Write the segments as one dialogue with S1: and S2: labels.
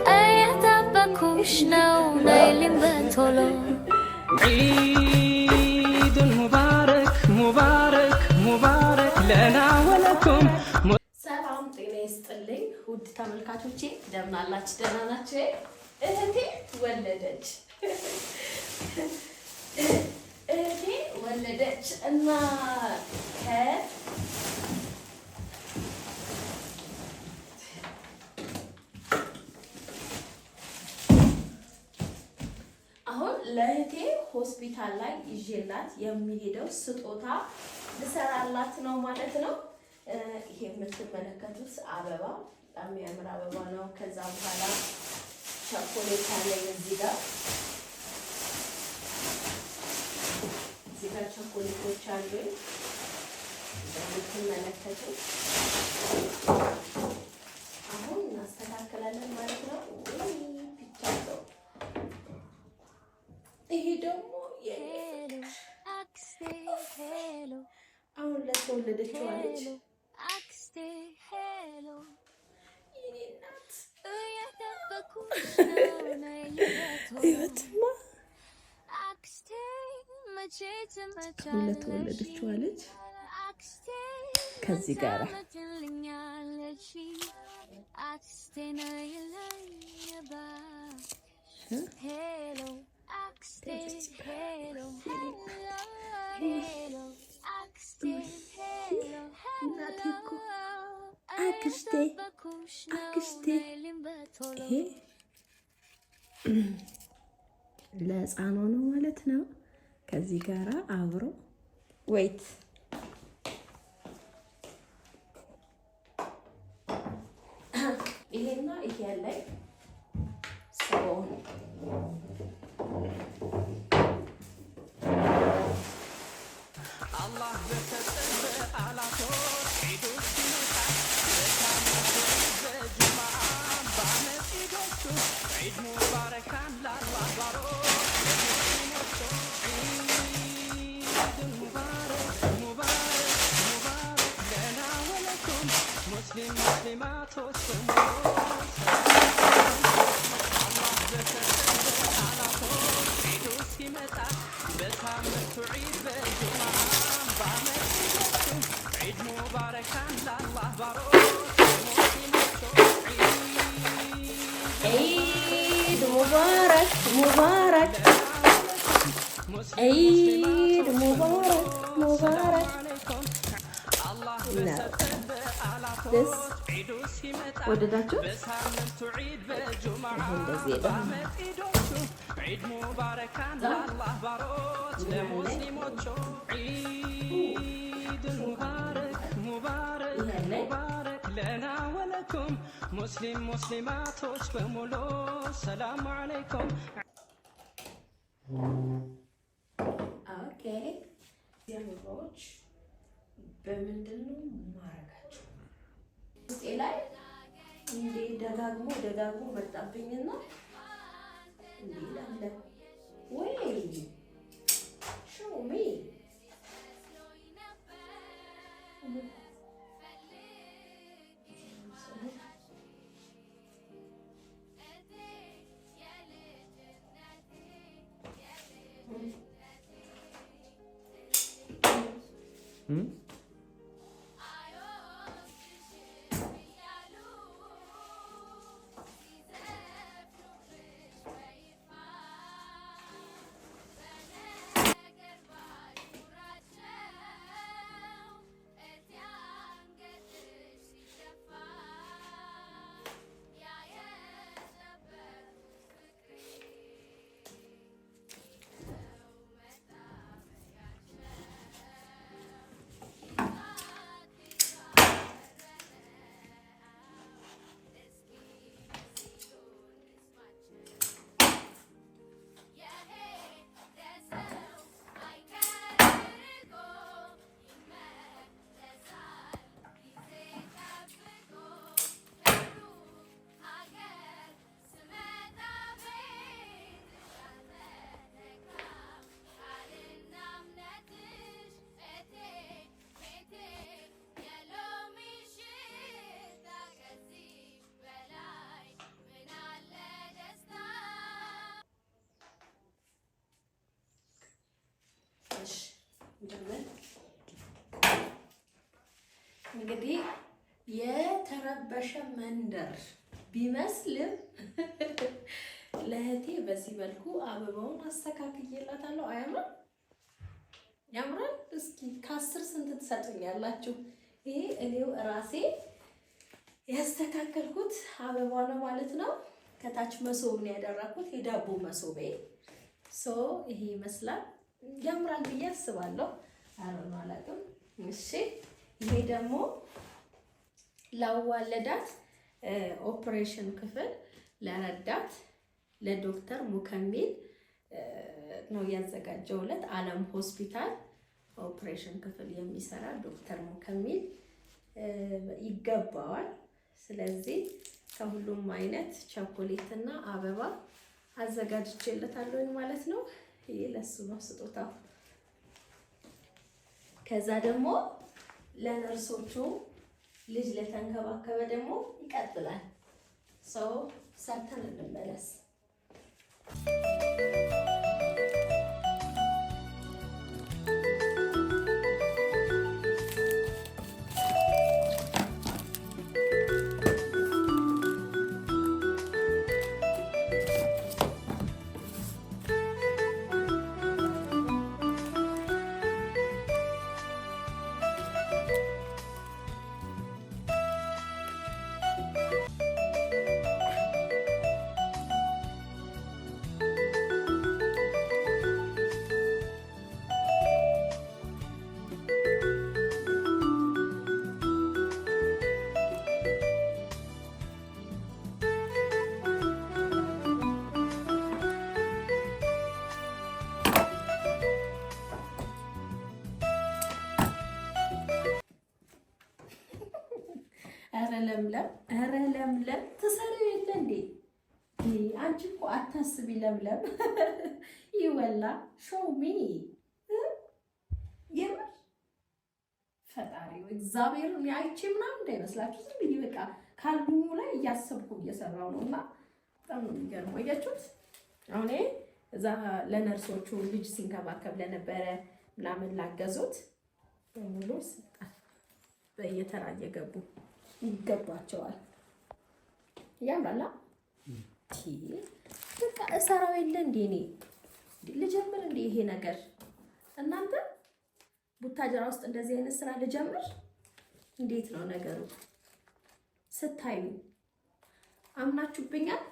S1: أيتبكوش نو نايلين بتولو عيد مبارك مبارك مبارك لنا ولكم ሰላም ጤና ይስጥልኝ ውድ ተመልካቾቼ እንደምን አላችሁ? ደህና ናችሁ? እህቴ ወለደች እና አሁን ለእህቴ ሆስፒታል ላይ ይዤላት የሚሄደው ስጦታ ልሰራላት ነው ማለት ነው። ይሄ የምትመለከቱት አበባ በጣም የሚያምር አበባ ነው። ከዛ በኋላ ቸኮሌት አለ እዚህ ጋር ቸኮሌቶች አሉ እንደምትመለከቱት። አሁን እናስተካክላለን ማለት ነው። ፒቻቶ ይሄ ደግሞ አሁን ለተወለደችው አለች ህይወትማ ለተወለደችው አለች ከዚህ ጋር አክስቴ ይሄ ለህፃኗ ነው ማለት ነው። ከዚህ ጋራ አብሮ ወይት ይሄና ይሄ ያለኝ ሰው አላህ በተጠበ አላቶ ዒዱስ عيد مبارك على الأبرار عيد مبارك مبارك مبارك لنا ولكم مسلم مسلمات والسموات الله بتسلم على طول عيد سمتا بتعمل عيد بالجمعة بعمل عيد مبارك على الأبرار عيد مبارك مبارك عيد مبارك مبارك this ወደዳችሁ እንደዚህ عيد مبارك الله باروت ለሙስሊሞች عيد مبارك مبارك مبارك لنا ولكم مسلم مسلماتوች በሙሉ ሰላም አለይኩም። ኦኬ ያምሮች በምንድነው ማረጋቸው? ውስጤ ላይ እንዴ ደጋግሞ መጣብኝና እንዴ ላለ ወይ show me እንግዲህ የተረበሸ መንደር ቢመስልም ለእህቴ በዚህ መልኩ አበባውን አስተካክዬላታለሁ። አያምርም? ያምራል። እስኪ ከ10 ስንት ትሰጡኛላችሁ? ይሄ እኔው ራሴ ያስተካከልኩት አበባ ነው ማለት ነው። ከታች መሶብ ነው ያደረኩት፣ የዳቦ መሶቤ። ይሄ ይመስላል። ያምራል ብዬ አስባለሁ። አረን አላውቅም። እሺ ይሄ ደግሞ ላዋለዳት ኦፕሬሽን ክፍል ለረዳት ለዶክተር ሙከሚል ነው ያዘጋጀውለት። ዓለም ሆስፒታል ኦፕሬሽን ክፍል የሚሰራ ዶክተር ሙከሚል ይገባዋል። ስለዚህ ከሁሉም አይነት ቸኮሌት እና አበባ አዘጋጅቼለታለሁ ማለት ነው። ይሄ ለሱ ነው ስጦታው። ከዛ ደግሞ ለነርሶቹ ልጅ ለተንከባከበ ደግሞ ይቀጥላል። ሰርተን እንመለስ። ኧረ ለምለም ትሰሪው የለ እንዴ? አንቺ እኮ አታስቢ ለምለም። ይወላ ሾሚ የምር ፈጣሪው እግዚአብሔርን አይቼ ምናምን እንዳይመስላችሁ ዝም ብዬ በቃ ካልቡሙ ላይ እያሰብኩ እየሰራው ነው። እና በጣም ነው የሚገርመው። አያችሁት? አሁን እዛ ለነርሶቹ ልጅ ሲንከባከብ ለነበረ ምናምን ላገዙት ሙሉ ስጣት በየተራ እየገቡ ይገባቸዋል። ያምራላ። በቃ እሰራው የለ እንዴ? እኔ ልጀምር እንዴ ይሄ ነገር? እናንተ ቡታጀራ ውስጥ እንደዚህ አይነት ስራ ልጀምር? እንዴት ነው ነገሩ? ስታዩ አምናችሁብኛል?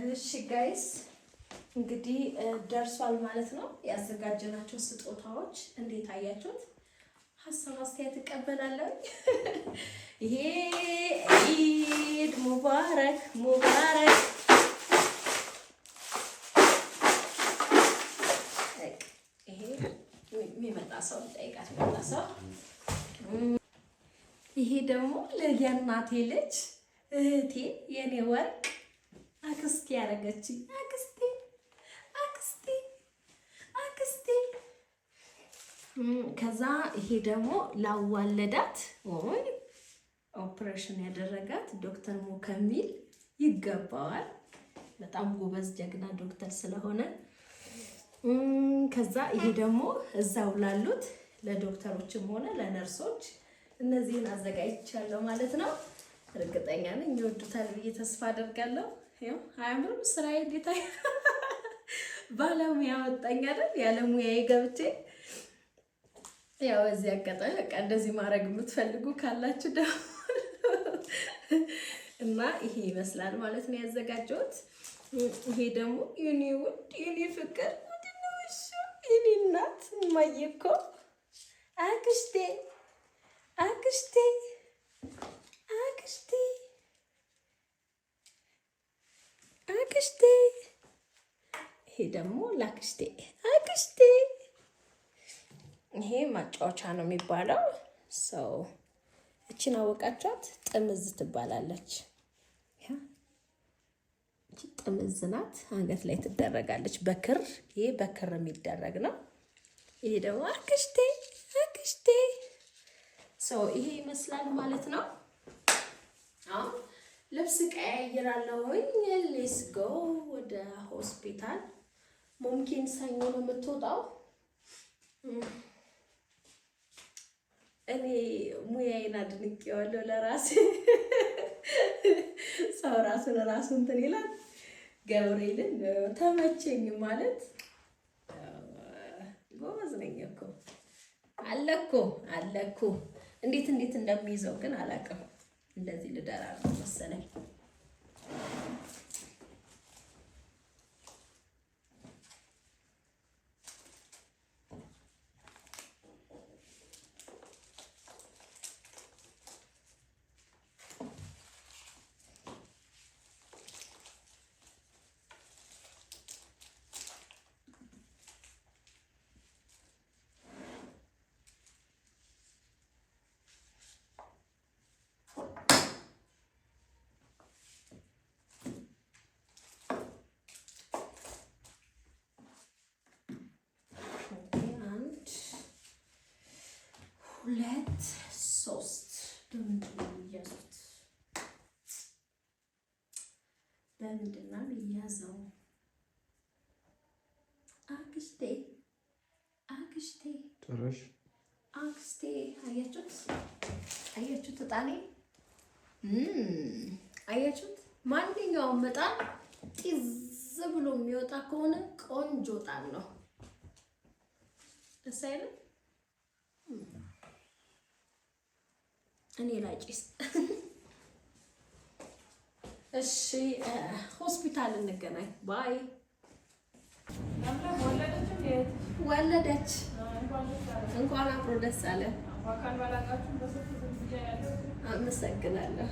S1: እሺ ጋይስ እንግዲህ ደርሷል ማለት ነው። ያዘጋጀናቸው ስጦታዎች እንዴት አያችሁት? ሀሳብ አስተያየት እቀበላለሁ። ይሄ ኢድ ሙባረክ ሙባረክ። ይሄ የሚመጣ ሰው ጠይቃት የሚመጣ ሰው። ይሄ ደግሞ ለየናቴ ልጅ እህቴ የኔ ወርቅ አክስቴ ያደረገችኝ አክስቴ አክስቴ አክስቴ። ከዛ ይሄ ደግሞ ላዋለዳት ወይ ኦፕሬሽን ያደረጋት ዶክተር ሙከሚል ይገባዋል። በጣም ጎበዝ ጀግና ዶክተር ስለሆነ። ከዛ ይሄ ደግሞ እዛው ላሉት ለዶክተሮችም ሆነ ለነርሶች እነዚህን አዘጋጅቻለሁ ማለት ነው። እርግጠኛ ነኝ ይወዱታል ብዬ ተስፋ አደርጋለሁ። ያው አያምርም? ስራዬ እንዴት አይ ባለሙያ ወጣኝ አይደል? ያለ ሙያዬ ገብቼ ያው እዚህ አጋጣሚ በቃ እንደዚህ ማድረግ የምትፈልጉ ካላችሁ ደግሞ እና ይሄ ይመስላል ማለት ነው ያዘጋጀሁት። ይሄ ደግሞ የኔ ውድ የኔ ፍቅር ምንድነው? እሺ የኔ እናት እማዬ እኮ አክስቴ አክስቴ አክስቴ አክስቴ። ይሄ ደግሞ ላክስቴ አክስቴ። ይሄ ማጫወቻ ነው የሚባለው። ሰው እቺን አወቃችኋት? ጥምዝ ትባላለች። እቺ ጥምዝ ናት። አንገት ላይ ትደረጋለች በክር። ይሄ በክር የሚደረግ ነው። ይሄ ደግሞ አክስቴ አክስቴ። ሰው ይሄ ይመስላል ማለት ነው። አሁን ልብስ ቀያይራለሁኝ። ሌስ ጎ ወደ ሆስፒታል። ሙምኪን ሰኞ ነው የምትወጣው። እኔ ሙያዬን አድንቄዋለሁ ለራሴ። ሰው ራሱ እንትን ይላል። ገብርኤልን ተመቸኝ ማለት ጎበዝ ነኝ እኮ አለኩ። እንዴት እንደሚይዘው ግን አላውቅም። እንደዚህ ልደራ ነው መሰለኝ። ሁለት ሶስት በምንድን ነው የሚያዘው? አክስቴ
S2: ጭራሽ
S1: አክስቴ። አያችሁት? እጣኔ አያችሁት? ማንኛውም እጣን ጢዝ ብሎ የሚወጣ ከሆነ ቆንጆ እጣን ነው። ደስ አይልም? እኔ ላጭስ። እሺ ሆስፒታል እንገናኝ። ባይ። ወለደች። እንኳን አብሮ ደስ አለ። አመሰግናለሁ።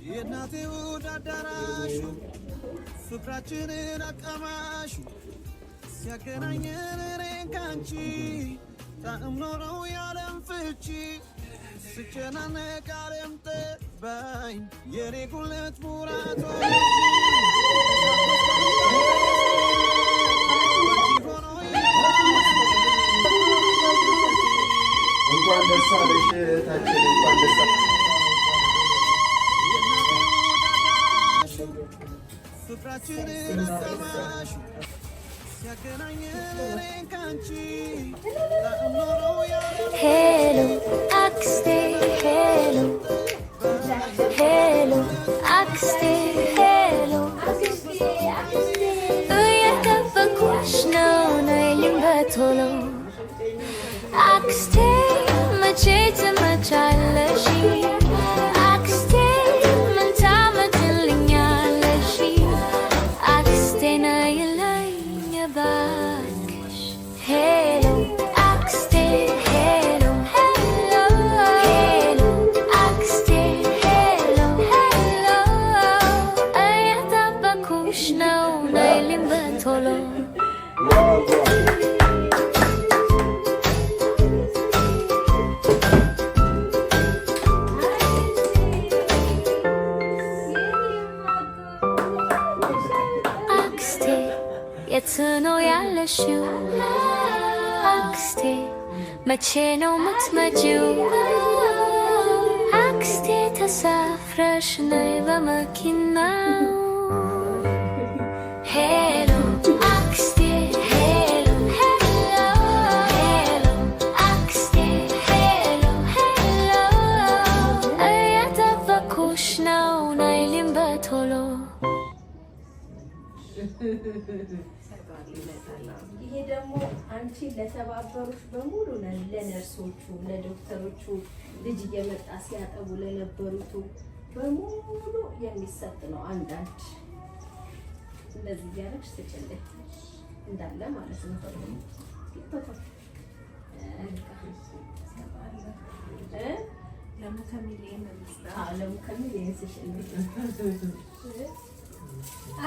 S3: የእናቴ ውድ አዳራሹ ፍቅራችንን አቀማሹ ሲያገናኘን እኔን ካንቺ ጣዕም ኖረው ያለም ፍቺ ስጨናነቅ ዓለም ጠባኝ የኔ ጉልት ሙራቶ
S2: እንኳን ደስ አለሽ ታችን እንኳን ደስ አለሽ
S3: ፍቅራችንን አቀማሹ ሲያገናኘን እኔን ካንቺ ጣዕም ኖረው ያለም
S4: Hello, Axte, hello. Hello, Axte, hello. እየጠበኩሽ ነው ነይልኝ በቶሎ አክስቴ መቼ የመጣሽው አክስቴ መቼ ነው የምትመጪው? አክስቴ ተሳፍረሽ ነይ በመኪናው። ሄሎ አክስቴ ሄሎ ሄሎ ሄሎ አክስቴ ሄሎ ሄሎ እየጠበኩሽ ነው ናይልኝ በቶሎ።
S1: ይሄ ደግሞ አንቺ ለተባበሩሽ በሙሉ ለነርሶቹ፣ ለዶክተሮቹ፣ ልጅ እየመጣ ሲያጠቡ ለነበሩት በሙሉ የሚሰጥ ነው። አንዳንድ እንደዚህ እያደረግሽ ትጭልኝ እንዳለ ማለት ነው። ለሙከሚሊየን ስሽልኝ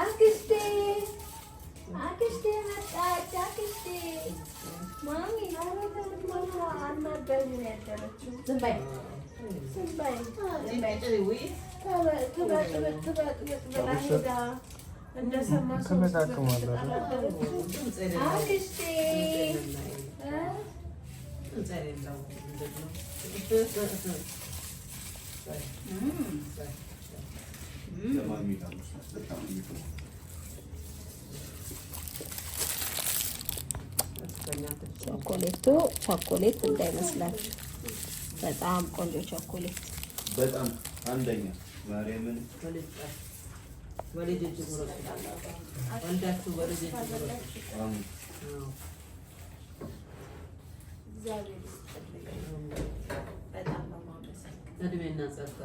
S1: አክስቴ አክስቴ መጣች። አክስቴ ማሚ አናገኝ ነው ያደረችው። ዝም በይ ዝም በይ ዝም በይ ብላ ሄዳ እንደሰማ ሰው አክስቴ ቾኮሌቱ ቾኮሌት እንዳይመስላችሁ በጣም ቆንጆ ቾኮሌት፣
S2: በጣም አንደኛ ማርያምን
S5: እድሜና ጸጋ